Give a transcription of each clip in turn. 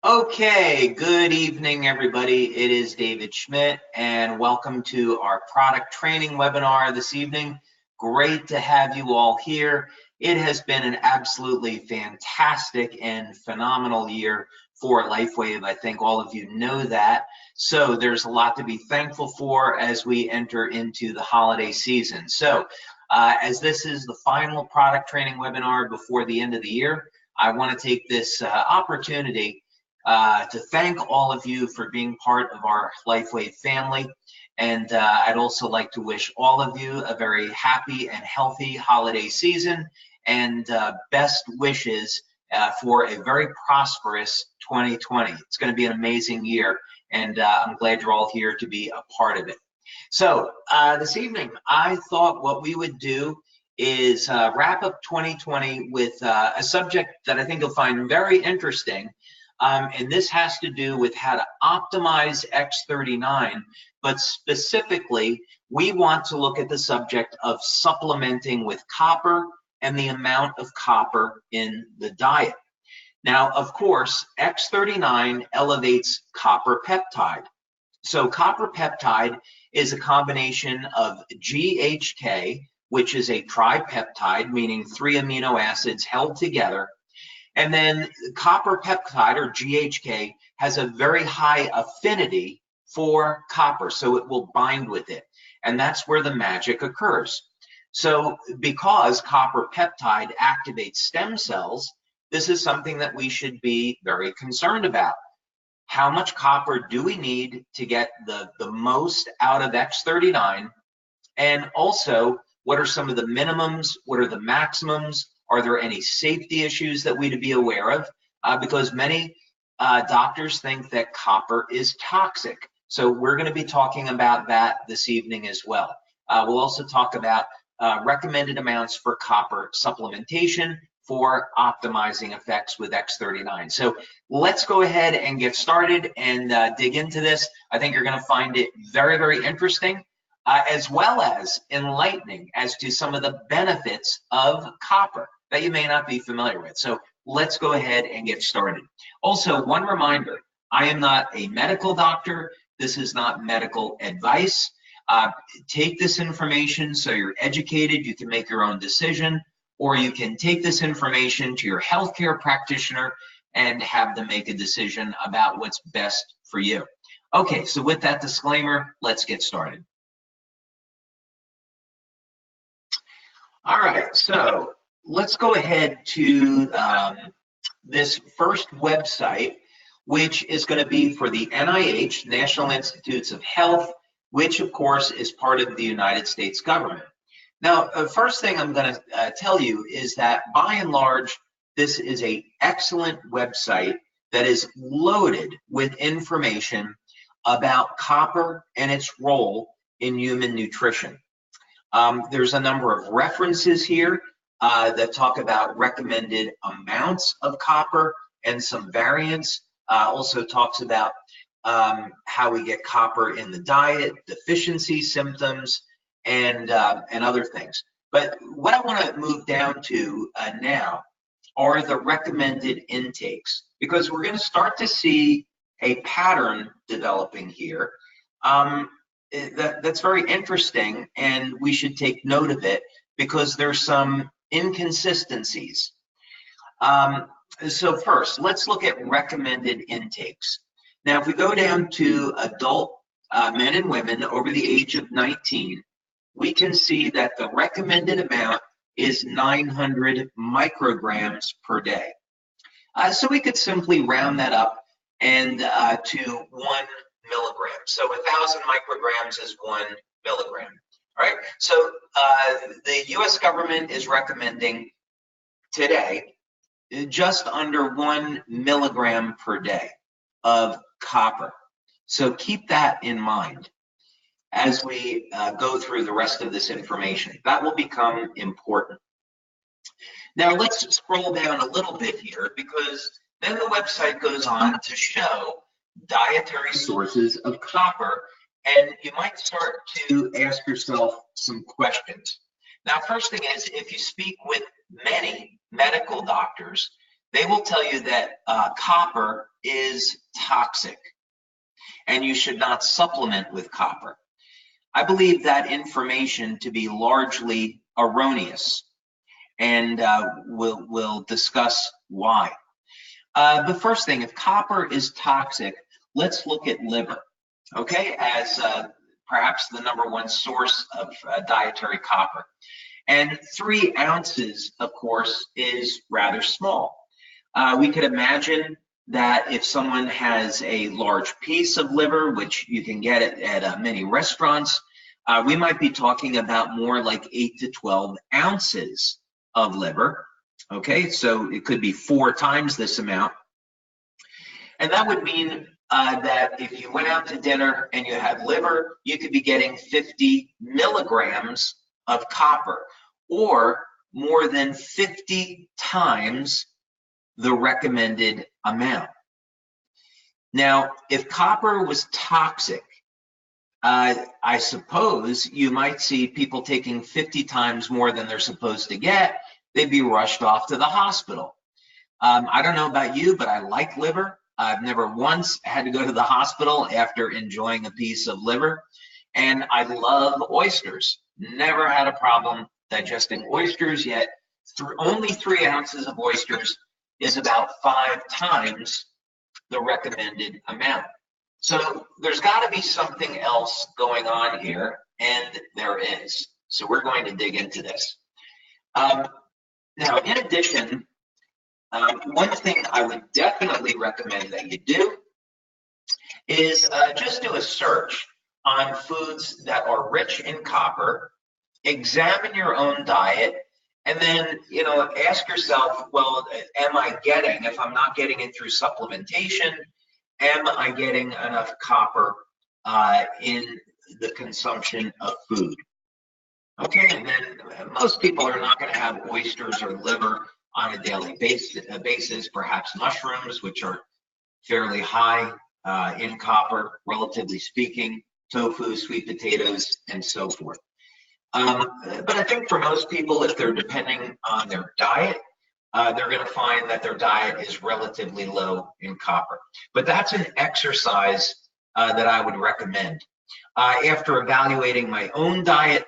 Okay, good evening, everybody. It is David Schmidt, and welcome to our product training webinar this evening. Great to have you all here. It has been an absolutely fantastic and phenomenal year for LifeWave. I think all of you know that. So there's a lot to be thankful for as we enter into the holiday season. So as this is the final product training webinar before the end of the year, I want to take this opportunity to thank all of you for being part of our LifeWave family. And I'd also like to wish all of you a very happy and healthy holiday season and best wishes for a very prosperous 2020. It's going to be an amazing year, and I'm glad you're all here to be a part of it. So this evening, I thought what we would do is wrap up 2020 with a subject that I think you'll find very interesting. And this has to do with how to optimize X39, but specifically, we want to look at the subject of supplementing with copper and the amount of copper in the diet. Now, of course, X39 elevates copper peptide. So copper peptide is a combination of GHK, which is a tripeptide, meaning 3 amino acids held together. And then copper peptide, or GHK, has a very high affinity for copper, so it will bind with it. And that's where the magic occurs. So because copper peptide activates stem cells, this is something that we should be very concerned about. How much copper do we need to get the most out of X39? And also, what are some of the minimums? What are the maximums? Are there any safety issues that we need to be aware of? Because many doctors think that copper is toxic. So we're going to be talking about that this evening as well. We'll also talk about recommended amounts for copper supplementation for optimizing effects with X39. So let's go ahead and get started and dig into this. I think you're going to find it very, very interesting. As well as enlightening as to some of the benefits of copper that you may not be familiar with. So let's go ahead and get started. Also, one reminder, I am not a medical doctor. This is not medical advice. Take this information so you're educated, you can make your own decision, or you can take this information to your healthcare practitioner and have them make a decision about what's best for you. Okay, so with that disclaimer, let's get started. All right, so let's go ahead to this first website, which is going to be for the NIH, National Institutes of Health, which of course is part of the United States government. Now, the first thing I'm going to tell you is that by and large, this is an excellent website that is loaded with information about copper and its role in human nutrition. There's a number of references here that talk about recommended amounts of copper and some variants. Also talks about how we get copper in the diet, deficiency symptoms, and other things. But what I want to move down to now are the recommended intakes, because we're going to start to see a pattern developing here. That's very interesting, and we should take note of it because there's some inconsistencies. So first, let's look at recommended intakes. Now, if we go down to adult men and women over the age of 19, we can see that the recommended amount is 900 micrograms per day. So we could simply round that up and to 1 milligram. So 1,000 micrograms is 1 milligram. All right. So the U.S. government is recommending today just under 1 milligram per day of copper. So keep that in mind as we go through the rest of this information. That will become important. Now let's scroll down a little bit here, because then the website goes on to show dietary sources of copper, and you might start to ask yourself some questions. Now, first thing is, if you speak with many medical doctors, they will tell you that copper is toxic and you should not supplement with copper. I believe that information to be largely erroneous, and we'll discuss why. The first thing, if copper is toxic, let's look at liver, okay, as perhaps the #1 source of dietary copper. And 3 ounces, of course, is rather small. We could imagine that if someone has a large piece of liver, which you can get at many restaurants, we might be talking about more like 8 to 12 ounces of liver. Okay, so it could be 4 times this amount. And that would mean that if you went out to dinner and you had liver, you could be getting 50 milligrams of copper, or more than 50 times the recommended amount. Now, if copper was toxic, I suppose you might see people taking 50 times more than they're supposed to get. They'd be rushed off to the hospital. I don't know about you, but I like liver. I've never once had to go to the hospital after enjoying a piece of liver. And I love oysters. Never had a problem digesting oysters, yet only 3 ounces of oysters is about 5 times the recommended amount. So there's got to be something else going on here, and there is. So we're going to dig into this. Now, in addition, one thing I would definitely recommend that you do is just do a search on foods that are rich in copper, examine your own diet, and then, ask yourself, well, am I getting, if I'm not getting it through supplementation, am I getting enough copper in the consumption of food? Okay, and then most people are not going to have oysters or liver on a daily basis, perhaps mushrooms, which are fairly high in copper, relatively speaking, tofu, sweet potatoes, and so forth. But I think for most people, if they're depending on their diet, they're going to find that their diet is relatively low in copper. But that's an exercise that I would recommend. After evaluating my own diet,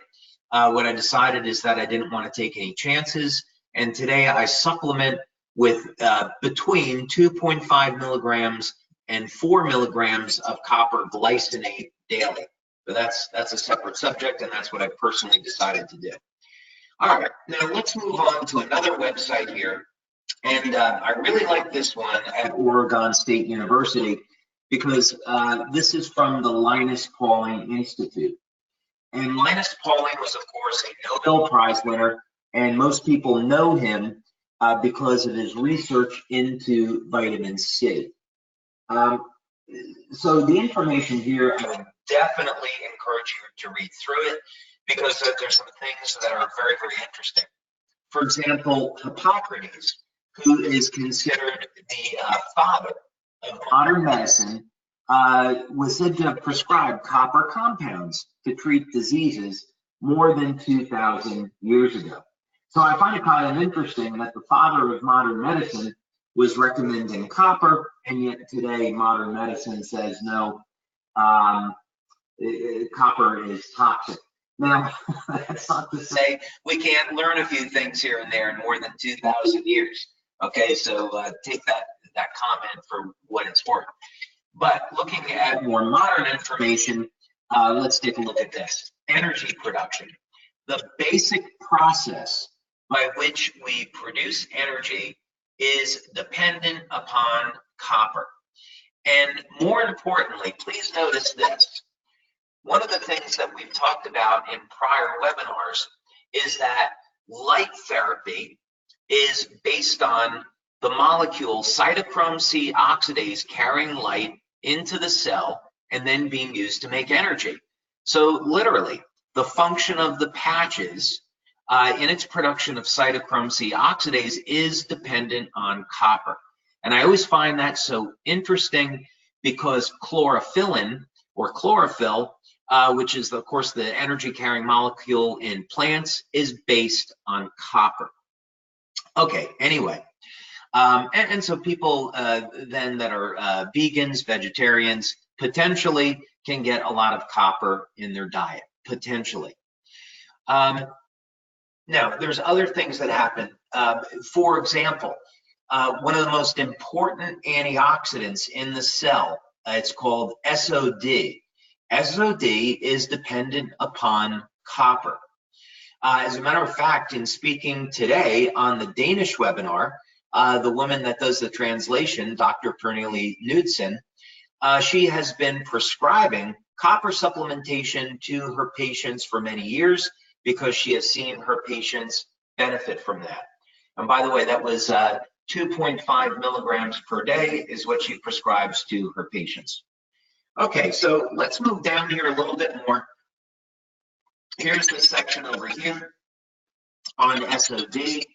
what I decided is that I didn't want to take any chances. And today I supplement with between 2.5 milligrams and 4 milligrams of copper glycinate daily. But that's a separate subject, and that's what I personally decided to do. All right, now let's move on to another website here. And I really like this one at Oregon State University because this is from the Linus Pauling Institute. And Linus Pauling was, of course, a Nobel Prize winner, and most people know him because of his research into vitamin C. So the information here, I would definitely encourage you to read through it because there's some things that are very, very interesting. For example, Hippocrates, who is considered the father of modern medicine, was said to have prescribed copper compounds to treat diseases more than 2,000 years ago. So I find it kind of interesting that the father of modern medicine was recommending copper, and yet today modern medicine says no, copper is toxic. Now, that's not to say we can't learn a few things here and there in more than 2,000 years. Okay, so take that comment for what it's worth. But looking at more modern information, let's take a look at this. Energy production. The basic process by which we produce energy is dependent upon copper. And more importantly, please notice this. One of the things that we've talked about in prior webinars is that light therapy is based on the molecule cytochrome C oxidase carrying light into the cell and then being used to make energy. So literally, the function of the patches in its production of cytochrome C oxidase is dependent on copper. And I always find that so interesting because chlorophyllin or chlorophyll, which is of course the energy carrying molecule in plants, is based on copper. Okay, anyway, And so people then that are vegans, vegetarians, potentially can get a lot of copper in their diet, potentially. Now, there's other things that happen. For example, one of the most important antioxidants in the cell, it's called SOD. SOD is dependent upon copper. As a matter of fact, in speaking today on the Danish webinar, the woman that does the translation, Dr. Pernille Knudsen, she has been prescribing copper supplementation to her patients for many years because she has seen her patients benefit from that. And by the way, that was 2.5 milligrams per day is what she prescribes to her patients. Okay, so let's move down here a little bit more. Here's the section over here on SOD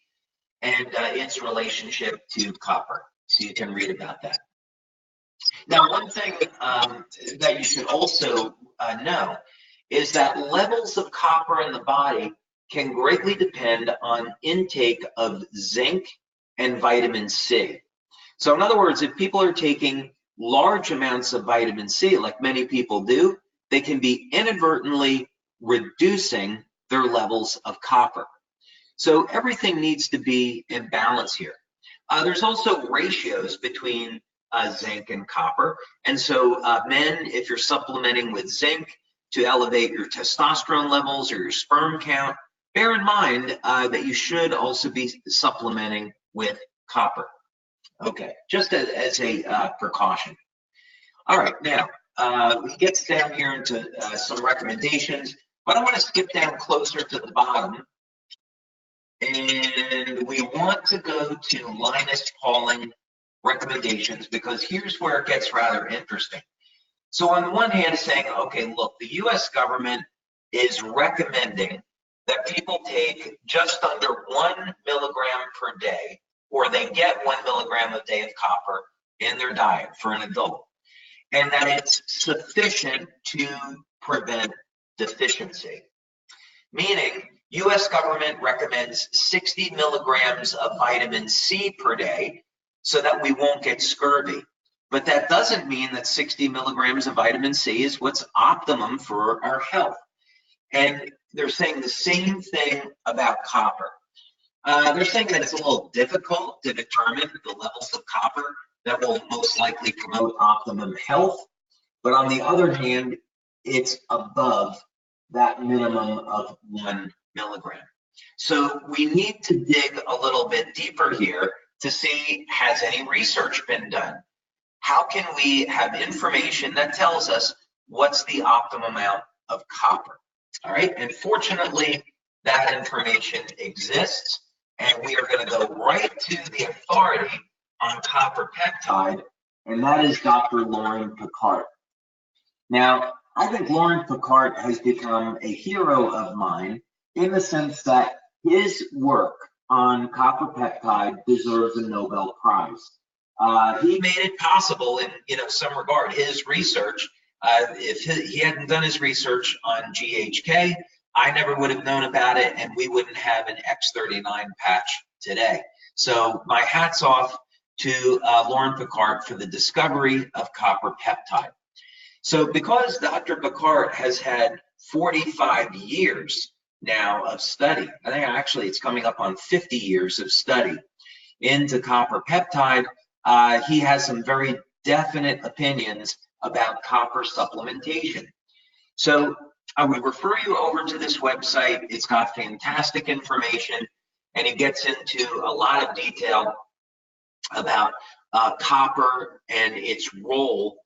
and its relationship to copper, so you can read about that. Now, one thing that you should also know is that levels of copper in the body can greatly depend on intake of zinc and vitamin C. So in other words, if people are taking large amounts of vitamin C, like many people do, they can be inadvertently reducing their levels of copper. So everything needs to be in balance here. There's also ratios between zinc and copper. And so men, if you're supplementing with zinc to elevate your testosterone levels or your sperm count, bear in mind that you should also be supplementing with copper. Okay, just as a precaution. All right, now we get down here into some recommendations, but I want to skip down closer to the bottom. And we want to go to Linus Pauling recommendations, because here's where it gets rather interesting. So on the one hand, saying, okay, look, the US government is recommending that people take just under 1 milligram per day, or they get 1 milligram a day of copper in their diet for an adult, and that it's sufficient to prevent deficiency. Meaning, US government recommends 60 milligrams of vitamin C per day so that we won't get scurvy. But that doesn't mean that 60 milligrams of vitamin C is what's optimum for our health. And they're saying the same thing about copper. They're saying that it's a little difficult to determine the levels of copper that will most likely promote optimum health. But on the other hand, it's above that minimum of 1 milligram. So we need to dig a little bit deeper here to see, has any research been done? How can we have information that tells us what's the optimum amount of copper? All right, and fortunately, that information exists, and we are going to go right to the authority on copper peptide, and that is Dr. Lauren Picard. Now, I think Lauren Picard has become a hero of mine in the sense that his work on copper peptide deserves a Nobel Prize. He made it possible in some regard. His research, if he hadn't done his research on GHK, I never would have known about it, and we wouldn't have an X39 patch today. So my hat's off to Lauren Picard for the discovery of copper peptide. So because Dr. Picard has had 45 years now of study, I think actually it's coming up on 50 years of study into copper peptide, he has some very definite opinions about copper supplementation. So I would refer you over to this website. It's got fantastic information, and it gets into a lot of detail about copper and its role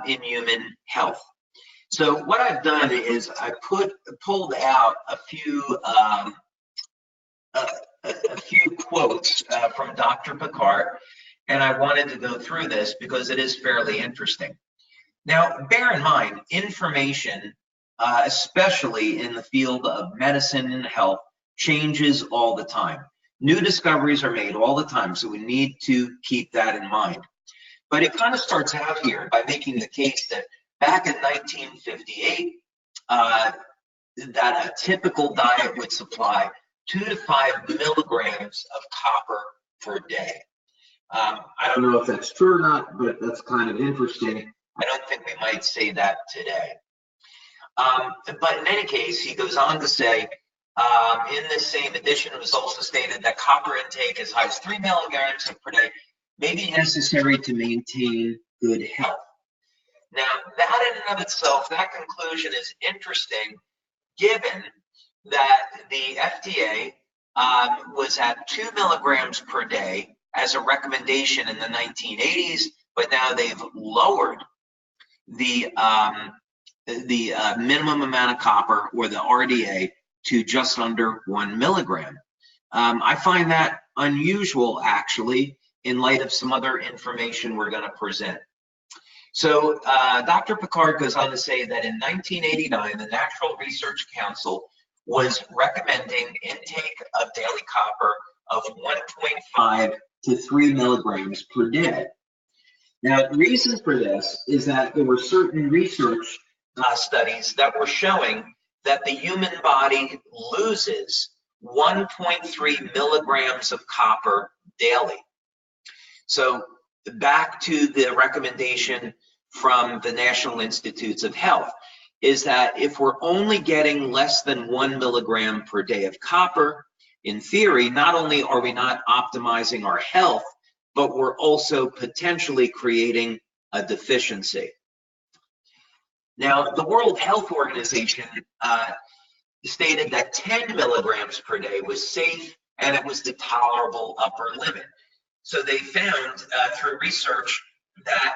in human health. So what I've done is I pulled out a few quotes from Dr. Picard, and I wanted to go through this because it is fairly interesting. Now, bear in mind, information, especially in the field of medicine and health, changes all the time. New discoveries are made all the time, so we need to keep that in mind. But it kind of starts out here by making the case that back in 1958, that a typical diet would supply 2 to 5 milligrams of copper per day. I don't know if that's true or not, but that's kind of interesting. I don't think we might say that today. But in any case, he goes on to say, in this same edition, it was also stated that copper intake as high as 3 milligrams per day may be necessary to maintain good health. Now, that in and of itself, that conclusion is interesting, given that the FDA was at 2 milligrams per day as a recommendation in the 1980s, but now they've lowered the minimum amount of copper, or the RDA, to just under 1 milligram. I find that unusual, actually, in light of some other information we're going to present. So Dr. Picard goes on to say that in 1989, the Natural Research Council was recommending intake of daily copper of 1.5 to 3 milligrams per day. Now, the reason for this is that there were certain research studies that were showing that the human body loses 1.3 milligrams of copper daily. So back to the recommendation from the National Institutes of Health is that if we're only getting less than 1 milligram per day of copper, in theory, not only are we not optimizing our health, but we're also potentially creating a deficiency. Now, the World Health Organization stated that 10 milligrams per day was safe and it was the tolerable upper limit. So they found through research that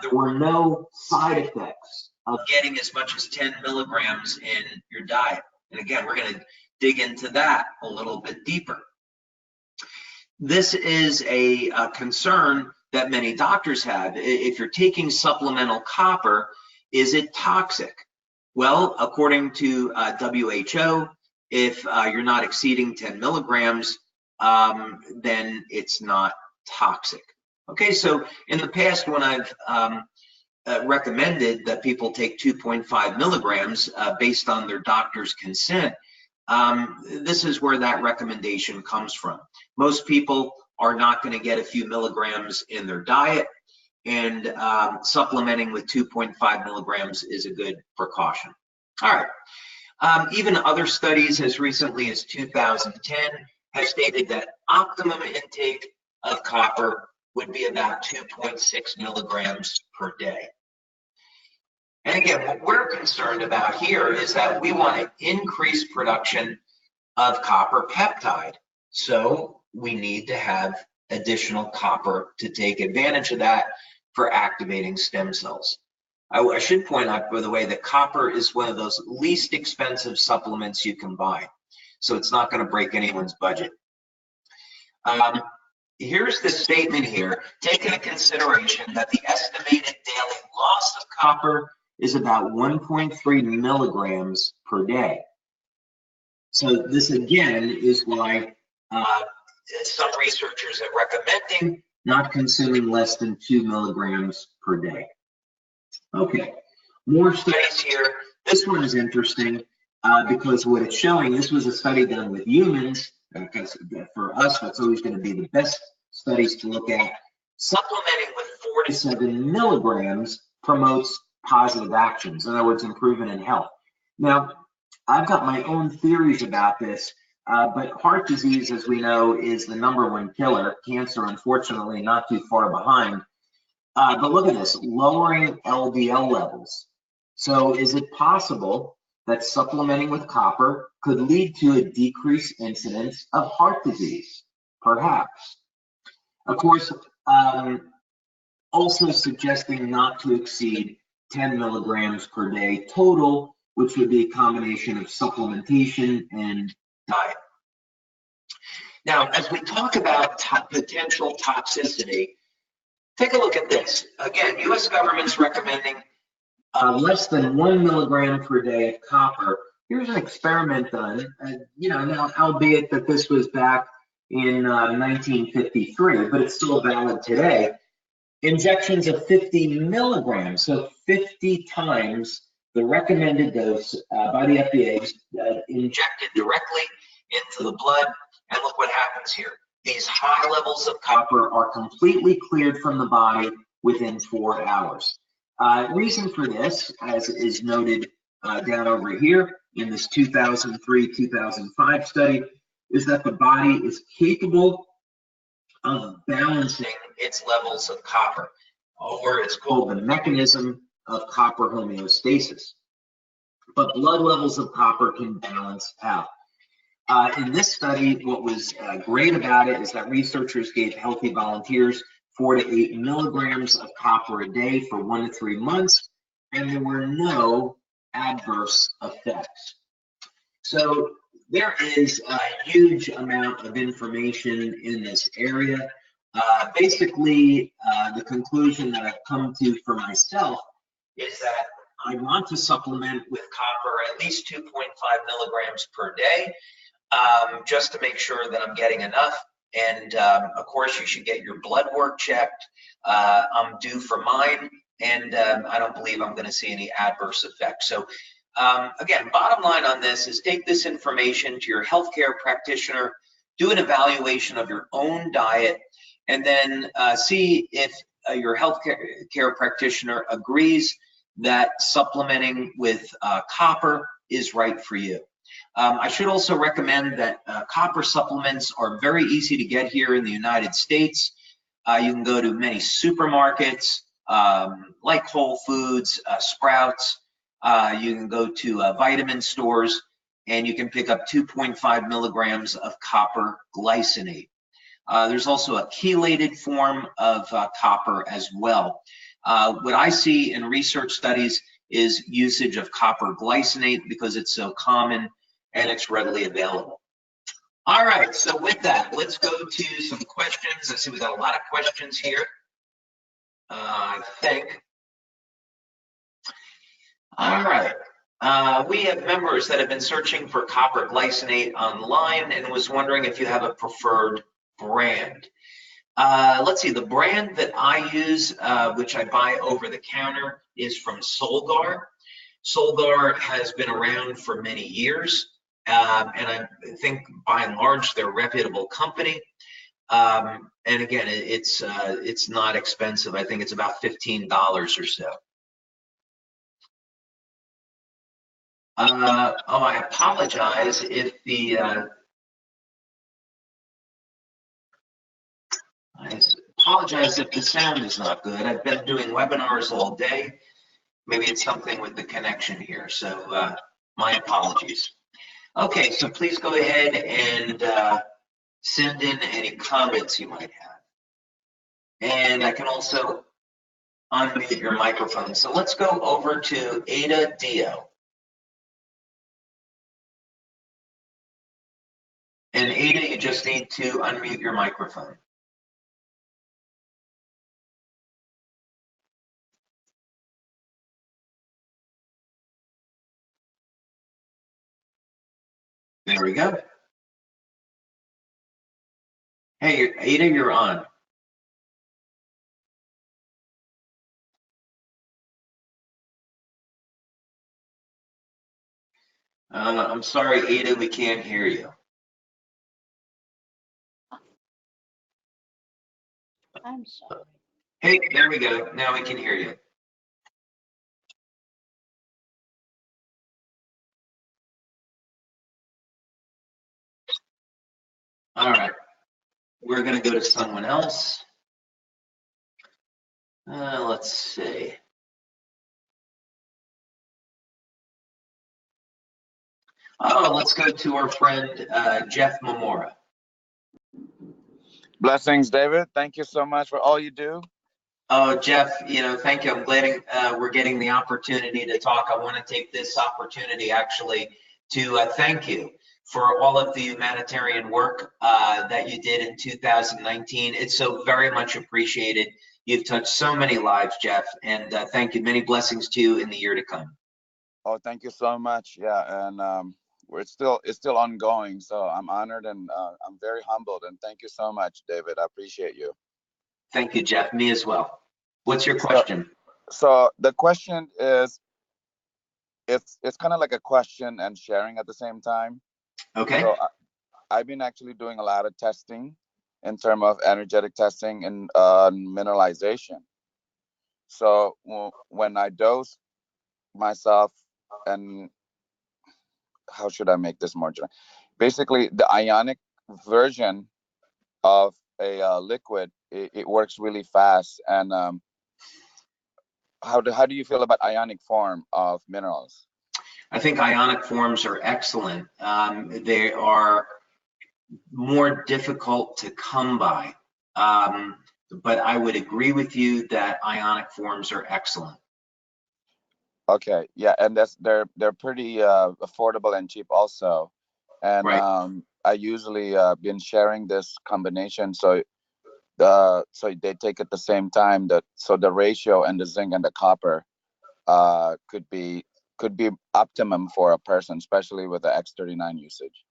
there were no side effects of getting as much as 10 milligrams in your diet. And again, we're going to dig into that a little bit deeper. This is a concern that many doctors have. If you're taking supplemental copper, is it toxic? Well, according to WHO, if you're not exceeding 10 milligrams, then it's not toxic. Okay, so in the past, when I've recommended that people take 2.5 milligrams based on their doctor's consent, this is where that recommendation comes from. Most people are not going to get a few milligrams in their diet, and supplementing with 2.5 milligrams is a good precaution. All right. Even other studies as recently as 2010 have stated that optimum intake of copper would be about 2.6 milligrams per day. And again, what we're concerned about here is that we want to increase production of copper peptide. So we need to have additional copper to take advantage of that for activating stem cells. I should point out, by the way, that copper is one of those least expensive supplements you can buy. So it's not going to break anyone's budget. Here's the statement here. Take into consideration that the estimated daily loss of copper is about 1.3 milligrams per day. So this again is why some researchers are recommending not consuming less than 2 milligrams per day. Okay, more studies here. This one is interesting because what it's showing, this was a study done with humans, because for us, that's always going to be the best studies to look at. Supplementing with 4 to 7 milligrams promotes positive actions, in other words, improvement in health. Now, I've got my own theories about this, but heart disease, as we know, is the #1 killer. Cancer, unfortunately, not too far behind. But look at this, lowering LDL levels. So is it possible that supplementing with copper could lead to a decreased incidence of heart disease? Perhaps. Of course, also suggesting not to exceed 10 milligrams per day total, which would be a combination of supplementation and diet. Now, as we talk about potential toxicity, take a look at this. Again, U.S. government's recommending less than 1 milligram per day of copper. Here's an experiment done, now, albeit that this was back in 1953, but it's still valid today. Injections of 50 milligrams, so 50 times the recommended dose by the FDA, injected directly into the blood, and look what happens here. these high levels of copper are completely cleared from the body within 4 hours. Reason for this, as is noted down over here in this 2003-2005 study, is that the body is capable of balancing its levels of copper, or it's called the mechanism of copper homeostasis. But blood levels of copper can balance out. In this study, what was great about it is that researchers gave healthy volunteers 4 to 8 milligrams of copper a day for 1 to 3 months, and there were no adverse effects. So there is a huge amount of information in this area. Basically, the conclusion that I've come to for myself is that I want to supplement with copper at least 2.5 milligrams per day, just to make sure that I'm getting enough. And of course, you should get your blood work checked. I'm due for mine, and I don't believe I'm going to see any adverse effects. So again, bottom line on this is take this information to your healthcare practitioner, do an evaluation of your own diet, and then see if your healthcare practitioner agrees that supplementing with copper is right for you. I should also recommend that copper supplements are very easy to get here in the United States. You can go to many supermarkets like Whole Foods, Sprouts. You can go to vitamin stores, and you can pick up 2.5 milligrams of copper glycinate. There's also a chelated form of copper as well. What I see in research studies is usage of copper glycinate because it's so common and it's readily available. All right, so with that, let's go to some questions. I see we got a lot of questions here, I think. All right, we have members that have been searching for copper glycinate online and was wondering if you have a preferred brand. Let's see, the brand that I use, which I buy over the counter, is from Solgar. Solgar has been around for many years, and I think by and large they're a reputable company. And again, it's not expensive. I think it's about $15 or so. I apologize if the sound is not good. I've been doing webinars all day. Maybe it's something with the connection here, so my apologies. Okay, so please go ahead and send in any comments you might have. And I can also unmute your microphone. So let's go over to Ada Dio. And Ada, you just need to unmute your microphone. There we go. Hey, Ada, you're on. I'm sorry, Ada, we can't hear you. I'm sorry. Hey, there we go. Now we can hear you. All right. We're going to go to someone else. Let's see. Oh, let's go to our friend Jeff Mamora. Blessings, David. Thank you so much for all you do. Oh, Jeff, thank you. I'm glad we're getting the opportunity to talk. I want to take this opportunity actually to thank you for all of the humanitarian work that you did in 2019. It's so very much appreciated. You've touched so many lives, Jeff, and thank you. Many blessings to you in the year to come. Oh, thank you so much. Yeah, and it's still ongoing. So I'm honored and I'm very humbled. And thank you so much, David. I appreciate you. Thank you, Jeff. Me as well. What's your question? So the question is, it's kind of like a question and sharing at the same time. Okay. So I've been actually doing a lot of testing, in terms of energetic testing and mineralization. So when I dose myself, and how should I make this more general? Basically, the ionic version of a liquid, it works really fast. And how do you feel about ionic form of minerals? I think ionic forms are excellent. They are more difficult to come by, but I would agree with you that ionic forms are excellent. Okay, yeah, and they're pretty affordable and cheap also. And Right. I usually been sharing this combination, so they take at the same time, so the ratio and the zinc and the copper could be optimum for a person, especially with the X39 usage.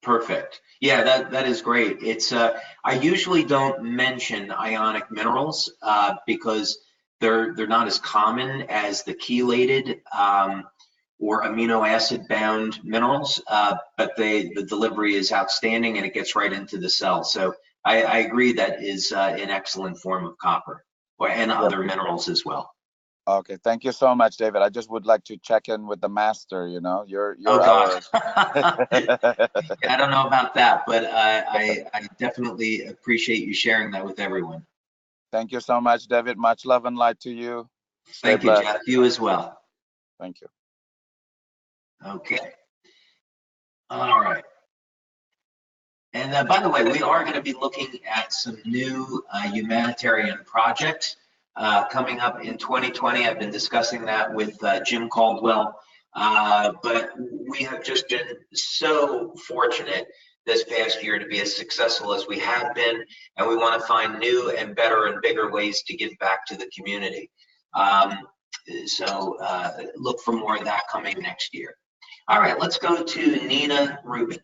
Perfect. Yeah, that is great. It's I usually don't mention ionic minerals because they're not as common as the chelated or amino acid bound minerals, but the delivery is outstanding and it gets right into the cell. So I agree that is an excellent form of copper and Yep. other minerals as well. Okay, thank you so much, David. I just would like to check in with the master. You're Oh our. God. Yeah, I don't know about that, but I definitely appreciate you sharing that with everyone. Thank you so much, David. Much love and light to you. Stay Thank you, blessed. Jeff. You as well. Thank you. Okay. All right. And by the way, we are going to be looking at some new humanitarian projects coming up in 2020. I've been discussing that with Jim Caldwell, but we have just been so fortunate this past year to be as successful as we have been, and we want to find new and better and bigger ways to give back to the community. So look for more of that coming next year. All right, let's go to Nina Rubin.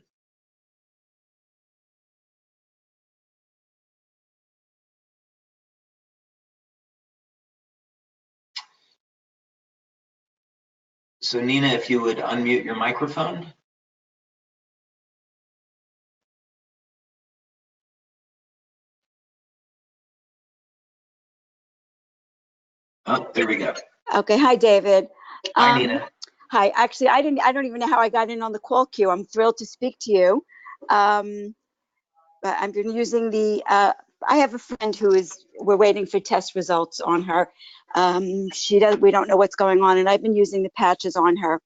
So Nina, if you would unmute your microphone. Oh, there we go. Okay, hi, David. Hi, Nina. Hi, actually, I don't even know how I got in on the call queue. I'm thrilled to speak to you. But I've been using I have a friend we're waiting for test results on her. We don't know what's going on, and I've been using the patches on her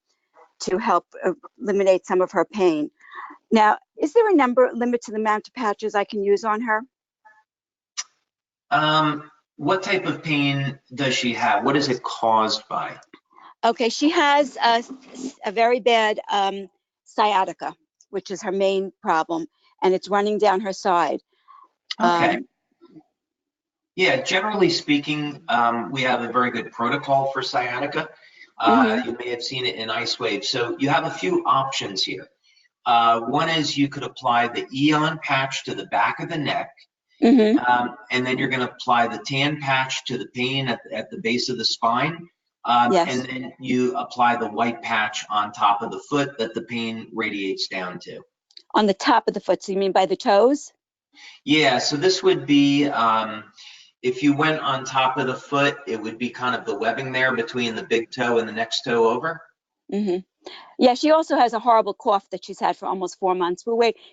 to help eliminate some of her pain. Now, is there a limit to the amount of patches I can use on her? What type of pain does she have? What is it caused by? Okay, she has a very bad sciatica, which is her main problem, and it's running down her side. Okay. Yeah, generally speaking, we have a very good protocol for sciatica. You may have seen it in LifeWave. So you have a few options here. One is you could apply the Eon patch to the back of the neck, and then you're going to apply the tan patch to the pain at the base of the spine. Yes. And then you apply the white patch on top of the foot that the pain radiates down to. On the top of the foot, so you mean by the toes? Yeah, so this would be, if you went on top of the foot, it would be kind of the webbing there between the big toe and the next toe over. Yeah, she also has a horrible cough that she's had for almost 4 months.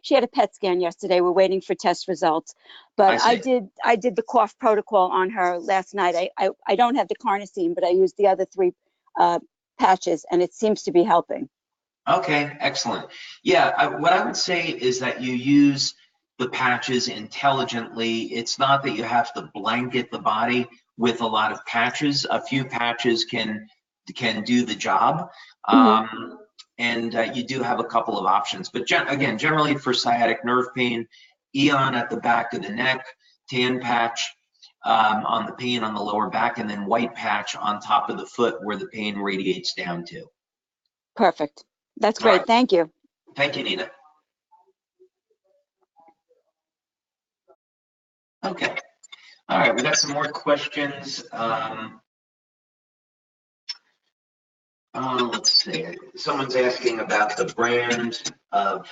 She had a PET scan yesterday. We're waiting for test results. But I did the cough protocol on her last night. I don't have the carnosine, but I used the other 3 patches, and it seems to be helping. Okay, excellent. Yeah, what I would say is that you use the patches intelligently. It's not that you have to blanket the body with a lot of patches. A few patches can do the job. And you do have a couple of options. But again, generally for sciatic nerve pain, Eon at the back of the neck, tan patch on the pain on the lower back, and then white patch on top of the foot where the pain radiates down to. Perfect. That's great. Right. Thank you. Thank you, Nina. Okay. All right, we got some more questions. Let's see. Someone's asking about the brand of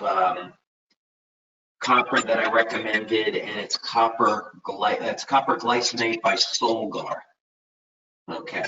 copper that I recommended, and it's copper glycinate by Solgar. Okay.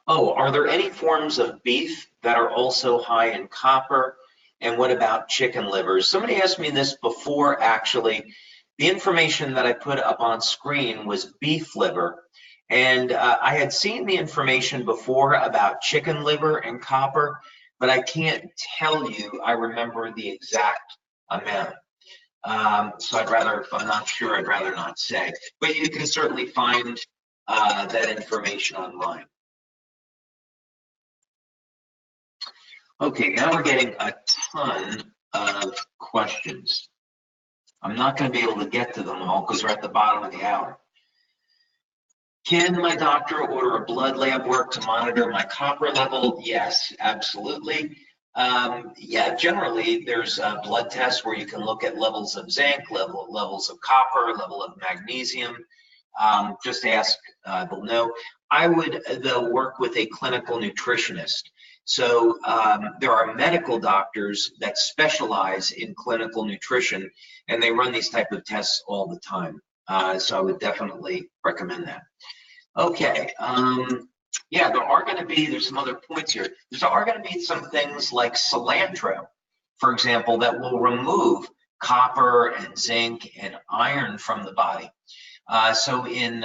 Oh, are there any forms of beef that are also high in copper? And what about chicken livers? Somebody asked me this before, actually. The information that I put up on screen was beef liver. And I had seen the information before about chicken liver and copper, but I can't tell you I remember the exact amount. So if I'm not sure, I'd rather not say. But you can certainly find that information online. Okay, now we're getting a ton of questions. I'm not going to be able to get to them all because we're at the bottom of the hour. Can my doctor order a blood lab work to monitor my copper level? Yes, absolutely. Yeah, generally there's blood tests where you can look at levels of zinc, levels of copper, level of magnesium. Just ask, they'll know. They'll work with a clinical nutritionist. So there are medical doctors that specialize in clinical nutrition, and they run these type of tests all the time. So I would definitely recommend that. Okay, yeah, there's some other points here. There are going to be some things like cilantro, for example, that will remove copper and zinc and iron from the body. So in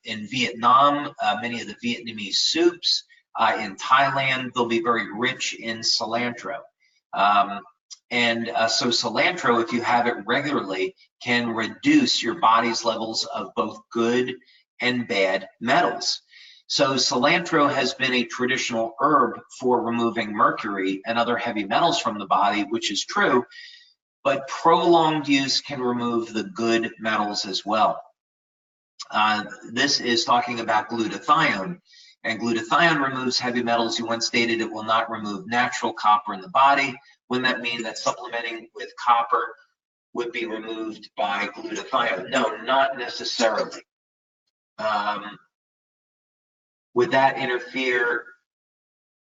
Vietnam, many of the Vietnamese soups, in Thailand, they'll be very rich in cilantro. So cilantro, if you have it regularly, can reduce your body's levels of both good and bad metals. So cilantro has been a traditional herb for removing mercury and other heavy metals from the body, which is true, but prolonged use can remove the good metals as well. This is talking about glutathione, and glutathione removes heavy metals. You once stated it will not remove natural copper in the body. Wouldn't that mean that supplementing with copper would be removed by glutathione? No, not necessarily. Would that interfere?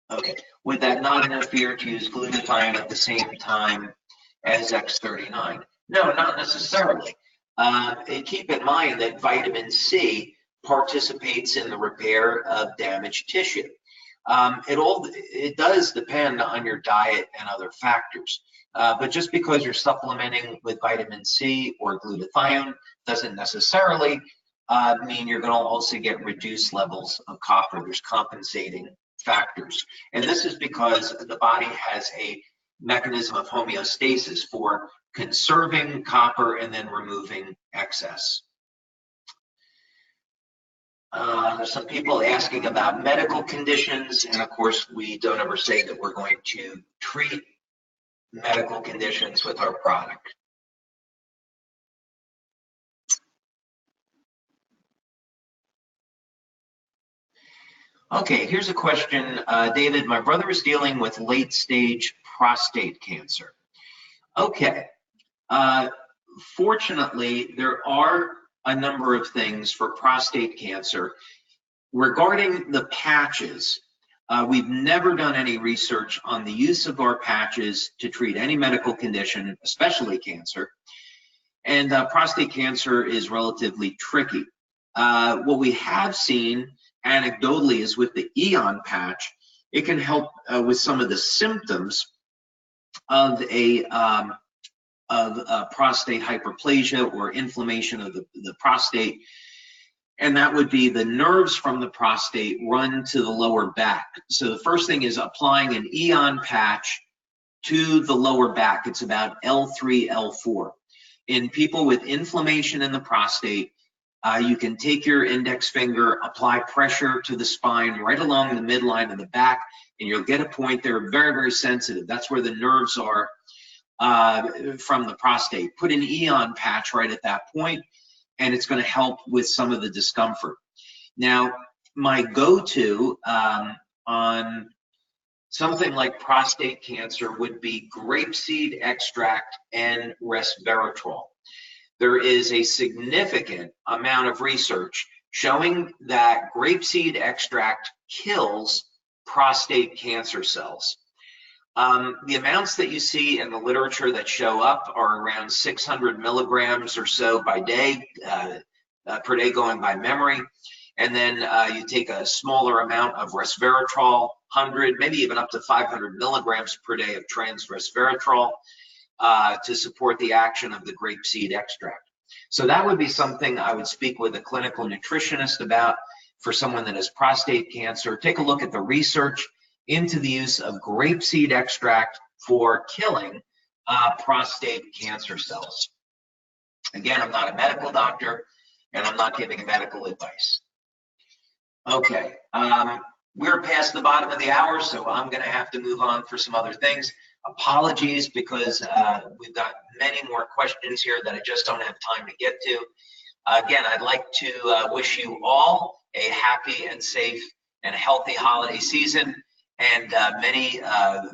Okay, would that not interfere to use glutathione at the same time as X39? No, not necessarily. And keep in mind that vitamin C participates in the repair of damaged tissue. It does depend on your diet and other factors. But just because you're supplementing with vitamin C or glutathione doesn't necessarily mean you're going to also get reduced levels of copper. There's compensating factors. And this is because the body has a mechanism of homeostasis for conserving copper and then removing excess. There's some people asking about medical conditions, and of course we don't ever say that we're going to treat medical conditions with our product. Okay, here's a question. David, my brother is dealing with late stage prostate cancer. Okay, fortunately, there are a number of things for prostate cancer. Regarding the patches, we've never done any research on the use of our patches to treat any medical condition, especially cancer. And prostate cancer is relatively tricky. What we have seen anecdotally is with the Eon patch, it can help with some of the symptoms of prostate hyperplasia or inflammation of the prostate. And that would be the nerves from the prostate run to the lower back. So the first thing is applying an Eon patch to the lower back. It's about L3, L4. In people with inflammation in the prostate, you can take your index finger, apply pressure to the spine right along the midline of the back, and you'll get a point there very, very sensitive. That's where the nerves are from the prostate. Put an Eon patch right at that point, and it's going to help with some of the discomfort. Now, my go-to on something like prostate cancer would be grapeseed extract and resveratrol. There is a significant amount of research showing that grapeseed extract kills prostate cancer cells. The amounts that you see in the literature that show up are around 600 milligrams or so by day, per day going by memory. And then you take a smaller amount of resveratrol, 100, maybe even up to 500 milligrams per day of trans resveratrol to support the action of the grapeseed extract. So that would be something I would speak with a clinical nutritionist about for someone that has prostate cancer. Take a look at the research into the use of grapeseed extract for killing prostate cancer cells. Again, I'm not a medical doctor, and I'm not giving medical advice. Okay, we're past the bottom of the hour, so I'm going to have to move on for some other things. Apologies, because we've got many more questions here that I just don't have time to get to. Again, I'd like to wish you all a happy and safe and healthy holiday season, and many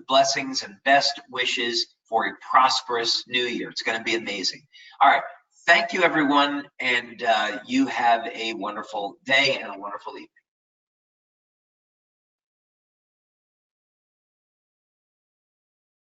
blessings and best wishes for a prosperous new year. It's going to be amazing. All right. Thank you, everyone, and you have a wonderful day and a wonderful evening.